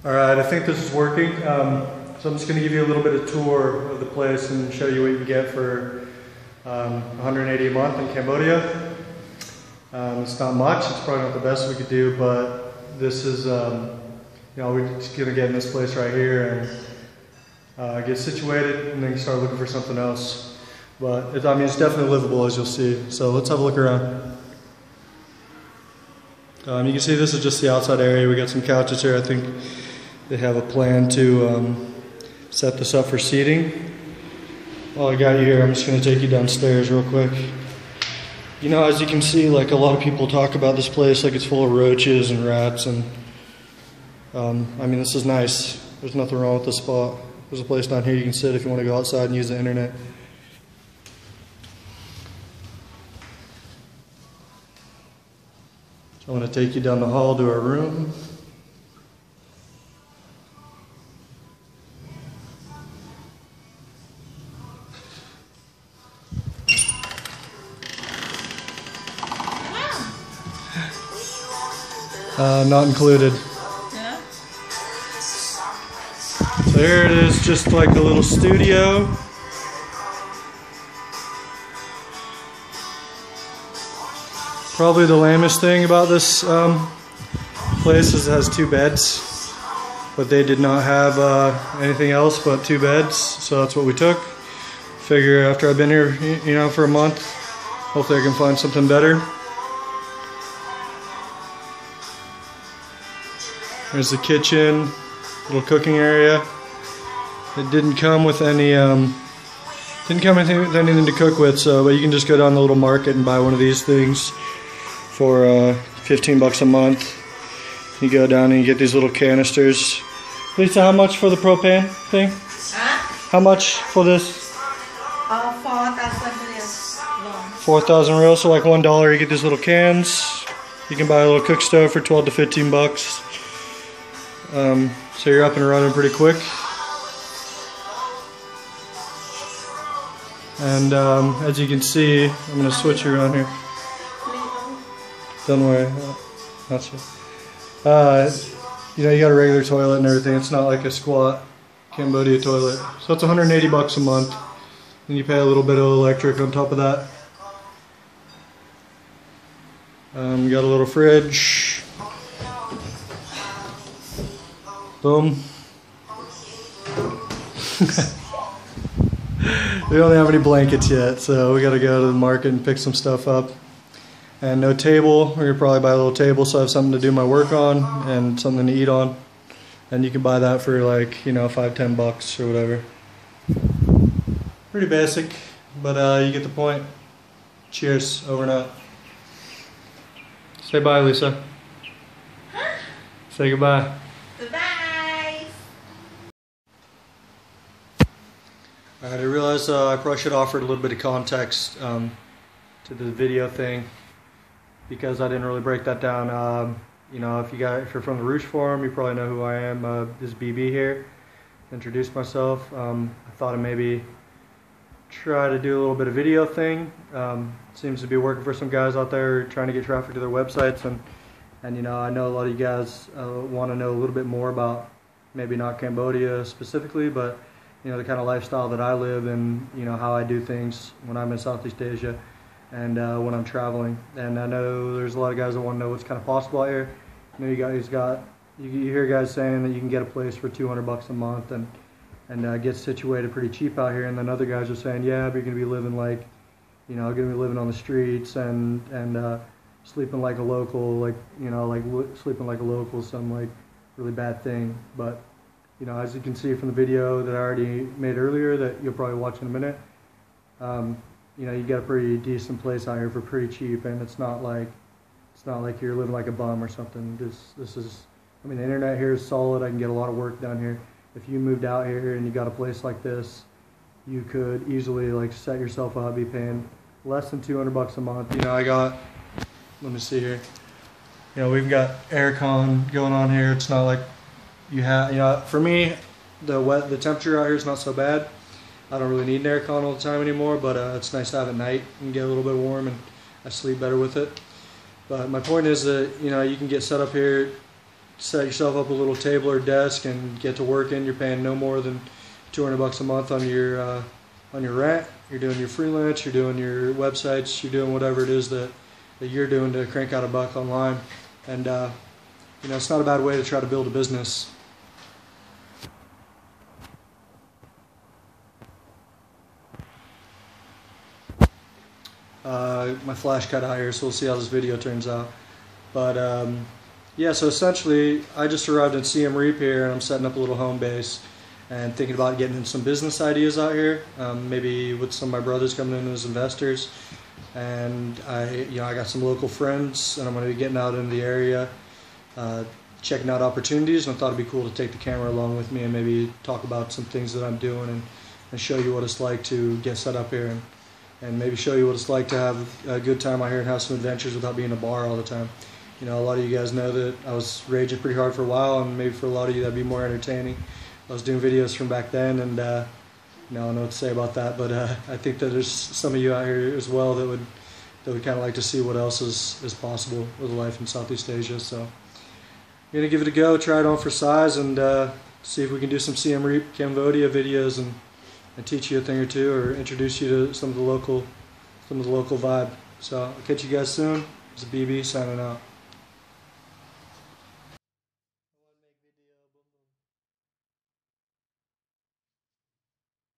Alright, I think this is working. So I'm just going to give you a little bit of tour of the place and show you what you can get for 180 a month in Cambodia. It's not much, it's probably not the best we could do, but this is, we're just going to get in this place right here and get situated and then start looking for something else. But it's definitely livable, as you'll see. So let's have a look around. You can see this is just the outside area. We got some couches here. I think they have a plan to set this up for seating. While I got you here, I'm just going to take you downstairs real quick. You know, as you can see, like a lot of people talk about this place like it's full of roaches and rats, and this is nice. There's nothing wrong with this spot. There's a place down here you can sit if you want to go outside and use the internet. So I'm going to take you down the hall to our room. Not included. Yeah. So here it is, just like the little studio. Probably the lamest thing about this place is it has 2 beds, but they did not have anything else but 2 beds, so that's what we took. Figure after I've been here, for a month, hopefully I can find something better. There's the kitchen, little cooking area. It didn't come with any, anything to cook with, so but you can just go down the little market and buy one of these things for 15 bucks a month. You go down and you get these little canisters. Lisa, how much for the propane thing? Huh? How much for this? 4,000 reals. 4,000 reals, so like $1. You get these little cans. You can buy a little cook stove for 12 to 15 bucks. So you're up and running pretty quick. And as you can see, I'm going to switch you around here. Don't worry, not you. You got a regular toilet and everything. It's not like a squat Cambodia toilet. So it's 180 bucks a month. And you pay a little bit of electric on top of that. You got a little fridge. Boom. We don't have any blankets yet, so we gotta go to the market and pick some stuff up. And no table. We're gonna probably buy a little table so I have something to do my work on and something to eat on. And you can buy that for like, $5-10 bucks or whatever. Pretty basic, but you get the point. Cheers. Over and out. Say bye, Lisa. Huh? Say goodbye. Goodbye. Alright, I realized I probably should offer a little bit of context to the video thing because I didn't really break that down. If you're from the Roosh Forum, you probably know who I am. This is BB here. Introduce myself. I thought I'd maybe try to do a little bit of video thing. Seems to be working for some guys out there trying to get traffic to their websites, and I know a lot of you guys want to know a little bit more about maybe not Cambodia specifically, but the kind of lifestyle that I live and how I do things when I'm in Southeast Asia and when I'm traveling. And I know there's a lot of guys that want to know what's kind of possible out here. You hear guys saying that you can get a place for 200 bucks a month and get situated pretty cheap out here, and then other guys are saying, yeah, but you're gonna be living like, gonna be living on the streets and sleeping like a local, sleeping like a local is some like really bad thing. But as you can see from the video that I already made earlier that you'll probably watch in a minute, you get a pretty decent place out here for pretty cheap, and it's not like you're living like a bum or something. This is, the internet here is solid. I can get a lot of work done here. If you moved out here and you got a place like this, you could easily set yourself up, be paying less than 200 bucks a month. Let me see here. We've got aircon going on here. It's not like you have, for me, the temperature out here is not so bad. I don't really need an aircon all the time anymore, but it's nice to have at night and get a little bit warm, and I sleep better with it. But my point is that you can get set up here set yourself up a little table or desk and get to work in. You're paying no more than $200 a month on your rent. You're doing your freelance, you're doing your websites, you're doing whatever it is that you're doing to crank out a buck online. And it's not a bad way to try to build a business. My flash cut out here, so we'll see how this video turns out. But yeah, so essentially I just arrived in Siem Reap here, and I'm setting up a little home base and thinking about getting some business ideas out here, maybe with some of my brothers coming in as investors. And I got some local friends, and I'm going to be getting out into the area, checking out opportunities. And I thought it'd be cool to take the camera along with me and maybe talk about some things that I'm doing and show you what it's like to get set up here, and maybe show you what it's like to have a good time out here and have some adventures without being in a bar all the time. A lot of you guys know that I was raging pretty hard for a while, and maybe for a lot of you that'd be more entertaining. I was doing videos from back then, and I don't know what to say about that, but I think that there's some of you out here as well that would kind of like to see what else is possible with life in Southeast Asia. So I'm going to give it a go, try it on for size, and see if we can do some Siem Reap, Cambodia videos and teach you a thing or two, or introduce you to some of the local vibe. So I'll catch you guys soon. This is BB signing out.